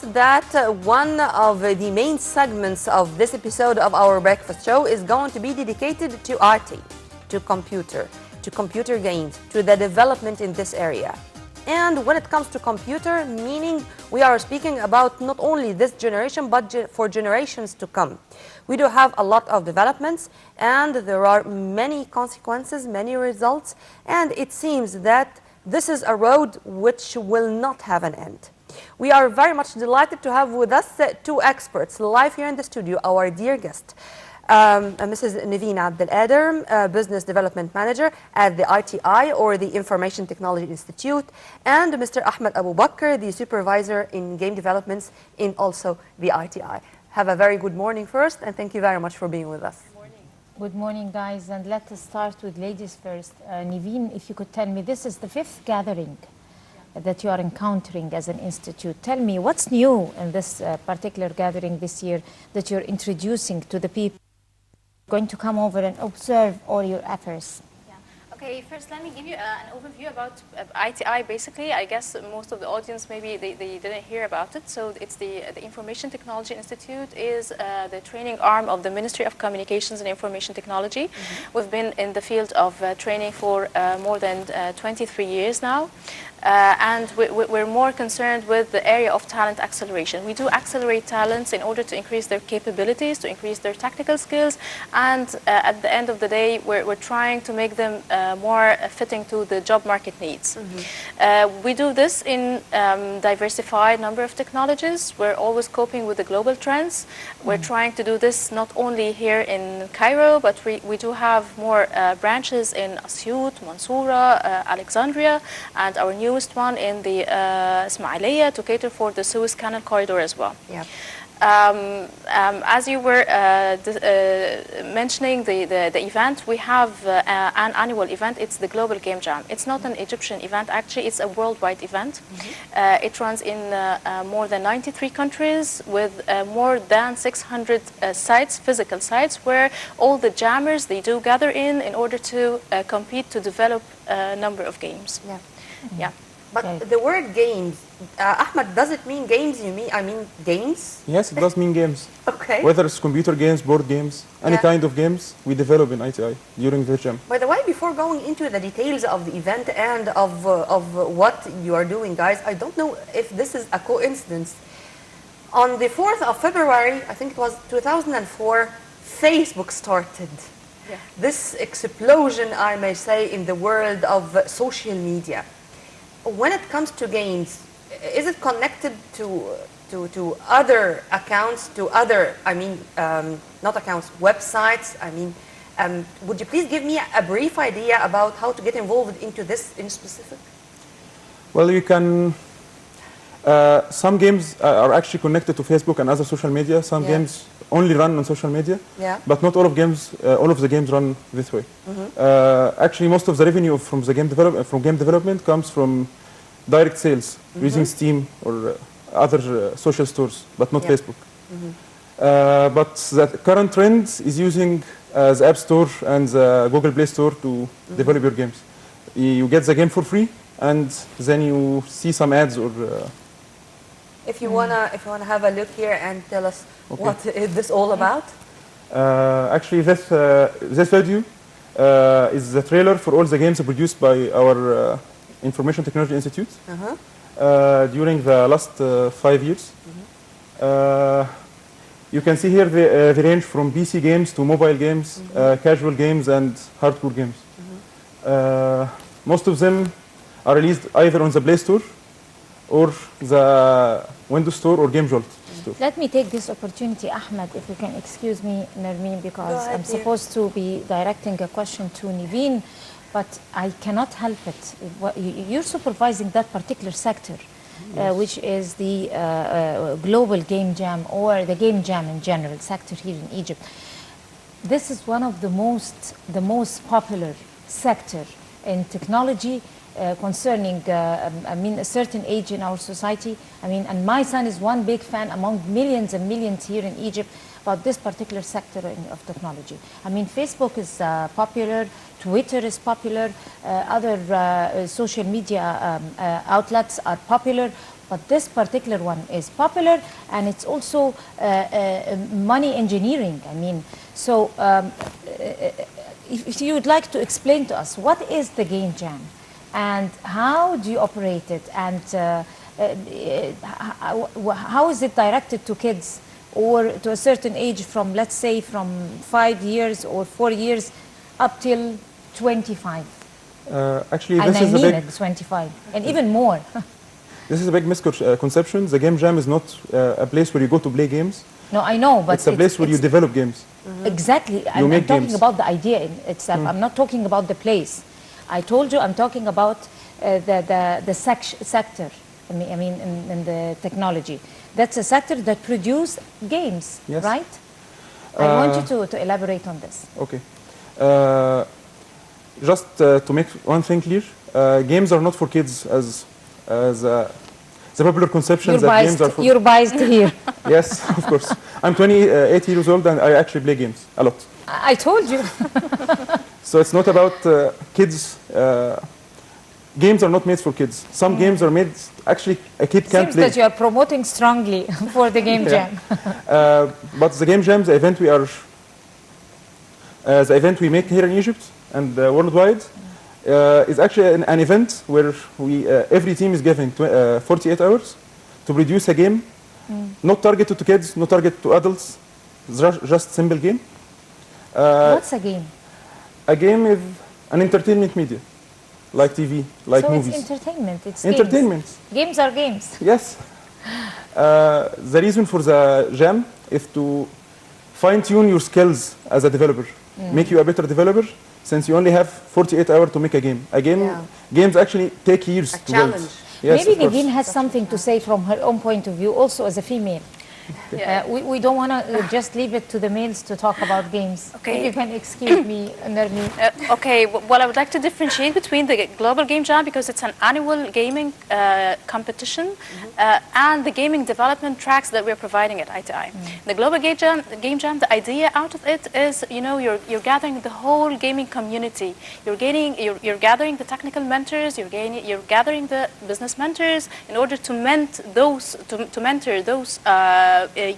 That one of the main segments of this episode of our breakfast show is going to be dedicated to RT, to computer games, to the development in this area. And when it comes to computer, meaning we are speaking about not only this generation, but for generations to come. We do have a lot of developments, and there are many consequences, many results, and it seems that this is a road which will not have an end. We are very much delighted to have with us two experts live here in the studio, our dear guest, Mrs. Niveen Abdelader, Business Development Manager at the ITI, or the Information Technology Institute, and Mr. Ahmed Abu Bakr, the Supervisor in Game Developments in also the ITI. Have a very good morning first, and thank you very much for being with us. Good morning, guys, and let us start with ladies first. Niveen, if you could tell me, this is the 5th gathering that you are encountering as an institute. Tell me, what's new in this particular gathering this year that you're introducing to the people going to come over and observe all your efforts? Okay, first let me give you an overview about ITI. Basically, I guess most of the audience maybe they didn't hear about it. So it's the Information Technology Institute is the training arm of the Ministry of Communications and Information Technology. We've been in the field of training for more than 23 years now. And we're more concerned with the area of talent acceleration. We do accelerate talents in order to increase their capabilities, to increase their technical skills, and at the end of the day, we're trying to make them more fitting to the job market needs. We do this in diversified number of technologies. We're always coping with the global trends. We're trying to do this not only here in Cairo, but we do have more branches in Asyut, Mansoura, Alexandria, and our newest one in the Ismailia to cater for the Suez Canal corridor as well. Yeah. As you were mentioning the event, we have an annual event. It's the Global Game Jam. It's not an Egyptian event, actually. It's a worldwide event. It runs in more than 93 countries with more than 600 sites, physical sites, where all the jammers, they do gather in order to compete to develop a number of games. Yeah. Yeah. But the word games, Ahmed, does it mean games? I mean games? Yes, it does mean games. Okay. Whether it's computer games, board games, any kind of games, we develop in ITI during the jam. By the way, before going into the details of the event and of what you are doing, guys, I don't know if this is a coincidence. On the 4th of February, I think it was 2004, Facebook started. Yeah. This explosion, I may say, in the world of social media. When it comes to games, is it connected to other accounts, to other, not accounts, websites? Would you please give me a brief idea about how to get involved into this in specific? Well, you can, some games are actually connected to Facebook and other social media. Some games only run on social media, but not all of the games run this way. Actually, most of the revenue from game development comes from direct sales using Steam or other social stores, but not Facebook. But the current trend is using the App Store and the Google Play Store to develop your games. You get the game for free, and then you see some ads or. If you wanna have a look here and tell us what is this all about? Actually, this video is the trailer for all the games produced by our Information Technology Institute during the last 5 years. You can see here the range from PC games to mobile games, casual games, and hardcore games. Most of them are released either on the Play Store or the Windows Store or Game Jolt store. Let me take this opportunity, Ahmed, if you can excuse me, Nermeen, because I'm supposed to be directing a question to Niveen, but I cannot help it. You're supervising that particular sector, which is the global game jam, or the game jam in general sector here in Egypt. This is one of the most popular sector in technology concerning, a certain age in our society. And my son is one big fan among millions and millions here in Egypt about this particular sector of technology. Facebook is popular, Twitter is popular, other social media outlets are popular. But this particular one is popular, and it's also money engineering. I mean, so if you would like to explain to us what is the game jam, and how do you operate it, and how is it directed to kids or to a certain age, from, let's say, from 5 years or 4 years up till 25? Actually, and this I is mean a big, it, 25, and even more. this is a big misconception. The game jam is not a place where you go to play games. No, I know, but it's a place where you develop games. Exactly. I'm talking about the idea in itself. I'm not talking about the place. I told you I'm talking about the sector. I mean in the technology. That's a sector that produce games, yes. right? I want you to elaborate on this. Okay. Just to make one thing clear, games are not for kids as the popular conception that games are for... You're biased here. Yes, of course. I'm 28 years old and I actually play games a lot. I told you. So it's not about kids. Games are not made for kids. Some games are made, actually a kid can't play. Seems that you are promoting strongly for the game jam. But the game jam, the event we make here in Egypt and worldwide, is actually an event where every team is given 48 hours to produce a game, not targeted to kids, not targeted to adults, just simple game. What's a game? A game is an entertainment media, like TV, like movies. So it's entertainment, it's entertainment. Games. Games are games. Yes. The reason for the jam is to fine-tune your skills as a developer, make you a better developer, since you only have 48 hours to make a game. Games actually take years to build. Yes, maybe Niveen has something to say from her own point of view, also as a female. We don't want to just leave it to the males to talk about games. Okay. If you can excuse me, Nermi. Okay, well, I would like to differentiate between the Global Game Jam, because it's an annual gaming competition, and the gaming development tracks that we're providing at ITI. The Global Game Jam, the idea out of it is, you know, you're gathering the whole gaming community. You're gathering the technical mentors. You're gathering the business mentors in order to mentor those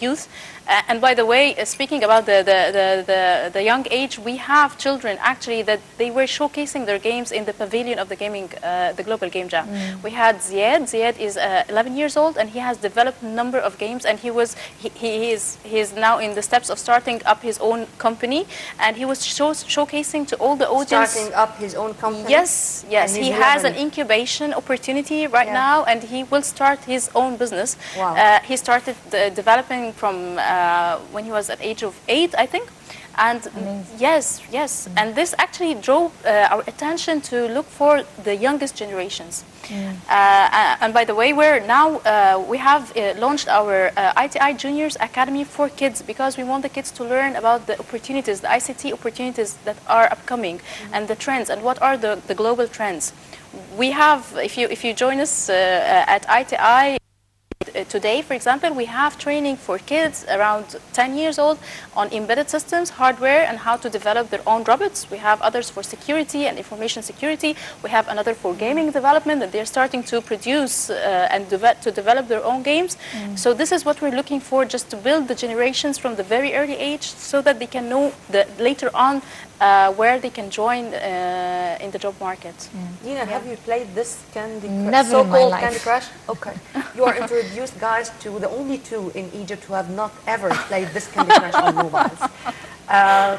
youth. And by the way, speaking about the young age, we have children actually that they were showcasing their games in the pavilion of the Global Game Jam. We had Ziad. Ziad is 11 years old, and he has developed a number of games, and he is now in the steps of starting up his own company, and he was showcasing to all the audience. Starting up his own company? Yes, yes. He has an incubation opportunity right now, and he will start his own business. Wow. He started developing from when he was at age of 8, I think. And yes, and this actually drove our attention to look for the youngest generations. And by the way, we have launched our ITI Juniors Academy for kids, because we want the kids to learn about the opportunities, the ICT opportunities that are upcoming, and the trends, and what are the global trends. We have, if you join us at ITI, today, for example, we have training for kids around 10 years old on embedded systems, hardware, and how to develop their own robots. We have others for security and information security. We have another for gaming development, and they're starting to produce and to develop their own games. So this is what we're looking for, just to build the generations from the very early age, so that they can know later on where they can join in the job market. Dina, have you played this Candy Crush? Never in my life. Candy Crush? Okay. You are introduced, guys, to the only two in Egypt who have not ever played this Candy Crush on mobiles. And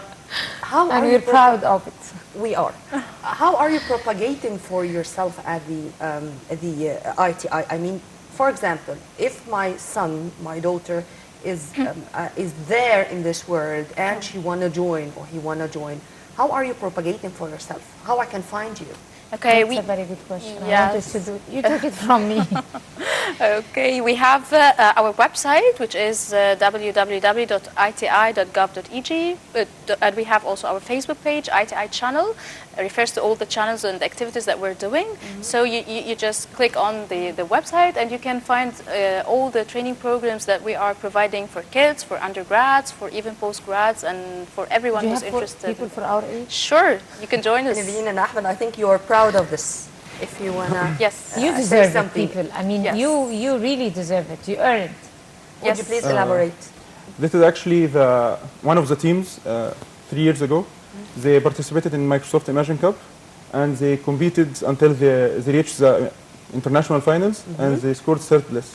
we're proud of it. We are. How are you propagating for yourself at the ITI? I mean, for example, if my son, my daughter, is there in this world and she want to join or he want to join, how are you propagating for yourself? How I can find you? Okay, that's a very good question. Yes. You took it from me. Okay, we have our website, which is www.iti.gov.eg, and we have also our Facebook page, ITI channel. It refers to all the channels and the activities that we're doing. So you just click on the website, and you can find all the training programs that we are providing for kids, for undergrads, for even postgrads, and for everyone who's interested. People for our age? Sure, you can join us. Niveen and Ahmed, I think you are proud of this. if you wanna Yes. You say deserve it, something. people. I mean, Yes. you really deserve it. You earn it. Would you please elaborate? This is actually one of the teams 3 years ago. They participated in Microsoft Imagine Cup, and they competed until they reached the international finals, and they scored third place.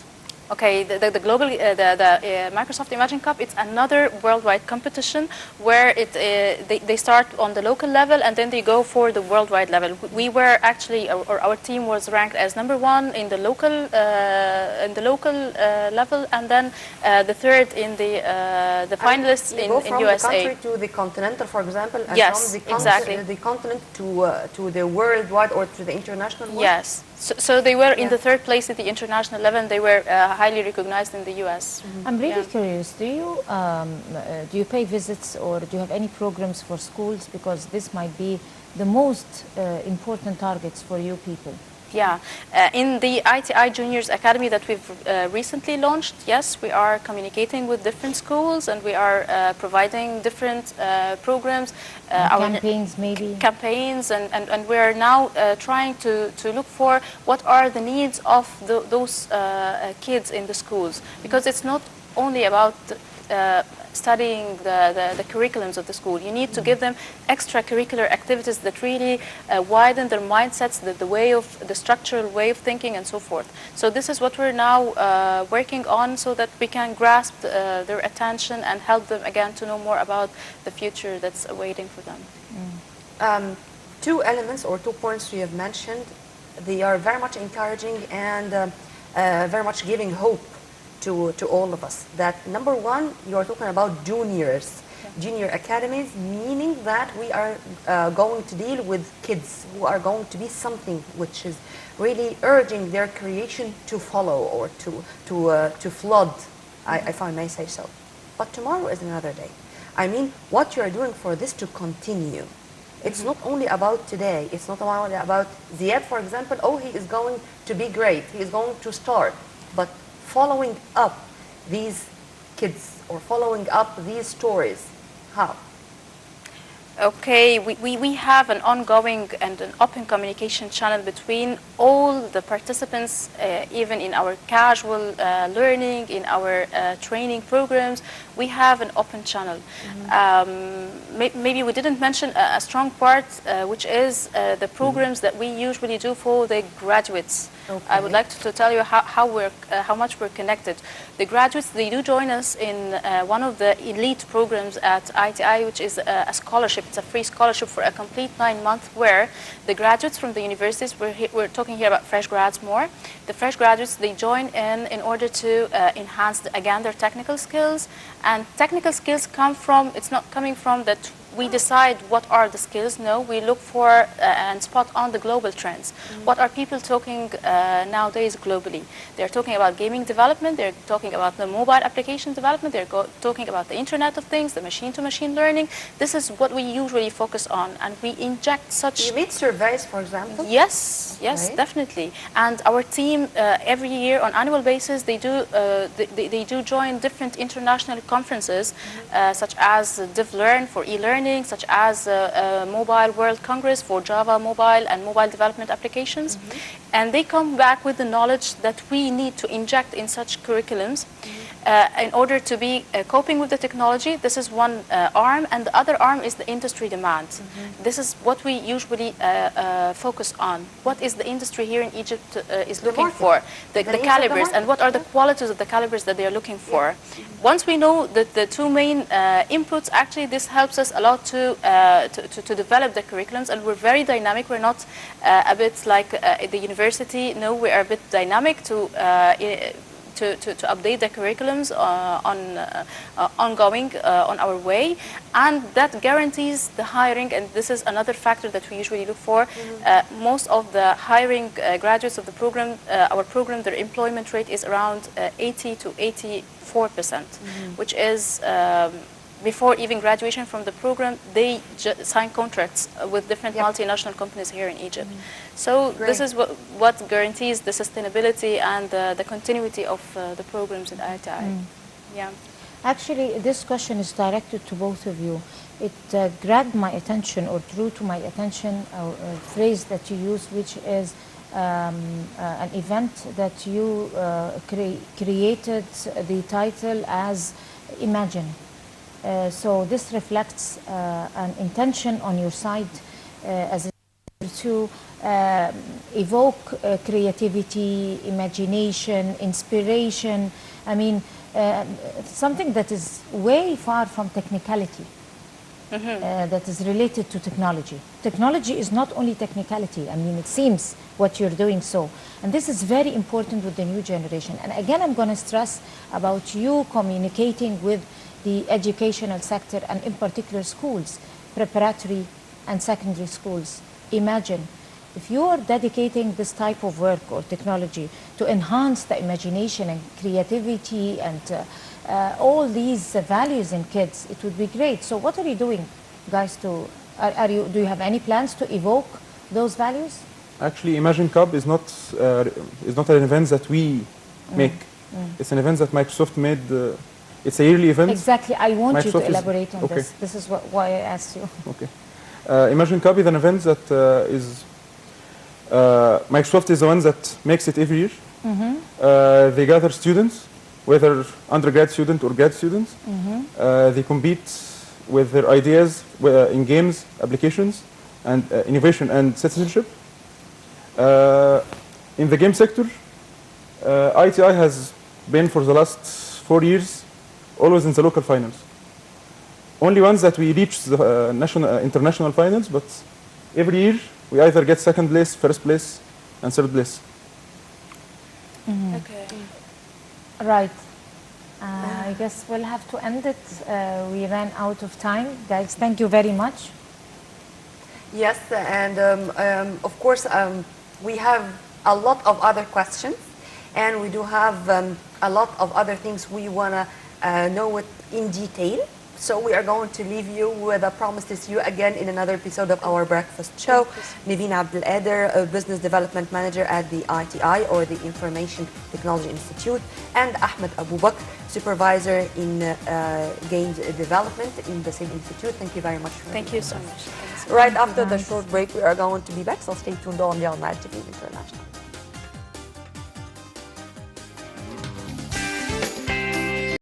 Okay, the global, Microsoft Imagine Cup, it's another worldwide competition where they start on the local level and then they go for the worldwide level. We were actually, or our team was ranked as #1 in the local level, and then the third in the finalists in USA. From the country to the continental, for example, and yes, from the exactly. The continent to the worldwide or to the international one? Yes. So they were in the third place at the international level, and they were highly recognized in the U.S. I'm really curious. Do you pay visits, or do you have any programs for schools? Because this might be the most important targets for you people. Yeah, in the ITI Juniors Academy that we've recently launched, yes, we are communicating with different schools, and we are providing different programs. Campaigns, maybe? Campaigns, and we are now trying to look for what are the needs of those kids in the schools. Because it's not only about studying the curriculums of the school. You need to give them extracurricular activities that really widen their mindsets, the structural way of thinking, and so forth. So this is what we're now working on, so that we can grasp their attention and help them again to know more about the future that's awaiting for them. Two elements or 2 points you have mentioned, they are very much encouraging and very much giving hope to all of us. That #1, you are talking about juniors, junior academies, meaning that we are going to deal with kids who are going to be something which is really urging their creation to follow or to flood, if I may say so. But tomorrow is another day. I mean, what you are doing for this to continue. It's not only about today. It's not only about Ziad, for example. Oh, he is going to be great. He is going to start. But following up these kids or following up these stories, how? Okay, we have an ongoing and an open communication channel between all the participants, even in our casual learning, in our training programs. We have an open channel. Maybe we didn't mention a strong part, which is the programs that we usually do for the graduates. Okay. I would like to tell you how much we're connected. The graduates, they do join us in one of the elite programs at ITI, which is a scholarship. It's a free scholarship for a complete 9 months, where the graduates from the universities, we're talking here about fresh grads more. The fresh graduates, they join in order to enhance, again, their technical skills. And technical skills come from, it's not coming from that we decide what are the skills. No, we look for and spot on the global trends. What are people talking nowadays globally? They're talking about gaming development, they're talking about the mobile application development, they're talking about the Internet of Things, the machine-to-machine learning. This is what we usually focus on, and we inject such... You meet surveys, for example? Yes, yes, right. Definitely. And our team, every year on annual basis, they do join different international conferences, such as DevLearn for e-learning, such as Mobile World Congress for Java mobile and mobile development applications. And they come back with the knowledge that we need to inject in such curriculums in order to be coping with the technology. This is one arm, and the other arm is the industry demand. This is what we usually focus on. What is the industry here in Egypt is looking for? The calibers, and what are the qualities of the calibers that they are looking for? Once we know that the two main inputs, actually this helps us a lot to develop the curriculums, and we're very dynamic. We're not a bit like at the university. No, we are a bit dynamic to update the curriculums ongoing on our way, and that guarantees the hiring. And this is another factor that we usually look for. Most of the hiring graduates of the program, our program, their employment rate is around 80 to 84%, which is before even graduation from the program, they sign contracts with different multinational companies here in Egypt. So this is what guarantees the sustainability and the continuity of the programs at ITI. Yeah. Actually, this question is directed to both of you. It grabbed my attention, or drew to my attention a phrase that you use, which is an event that you created the title as Imagine. So this reflects an intention on your side as to evoke creativity, imagination, inspiration. I mean, something that is way far from technicality. That is related to technology. Technology is not only technicality. I mean, it seems what you're doing so. And this is very important with the new generation. And again, I'm going to stress about you communicating with the educational sector and in particular schools, preparatory and secondary schools. Imagine if you are dedicating this type of work or technology to enhance the imagination and creativity and all these values in kids, it would be great. So what are you doing, guys, do you have any plans to evoke those values? Actually, Imagine Cup is not an event that we make. It's an event that Microsoft made. It's a yearly event. Exactly. I want Microsoft you to elaborate on okay. this. This is why I asked you. Okay. Imagine Cup is an event that Microsoft is the one that makes it every year. They gather students, whether undergrad student or grad students. They compete with their ideas in games, applications, and innovation and citizenship. In the game sector, ITI has been for the last 4 years always in the local finals. Only once that we reach the international finals, but every year we either get second place, first place, and third place. Okay. Right. I guess we'll have to end it. We ran out of time. Guys, thank you very much. Yes, and of course, we have a lot of other questions, and we do have a lot of other things we want to know it in detail. So we are going to leave you with a promise to see you again in another episode of our breakfast show. Niveen Abdelader, a business development manager at the ITI or the Information Technology Institute, and Ahmed Abu Bakr, supervisor in games development in the same institute. Thank you very much. Thank you so much. Right after the short break, we are going to be back, so stay tuned on Nile TV International.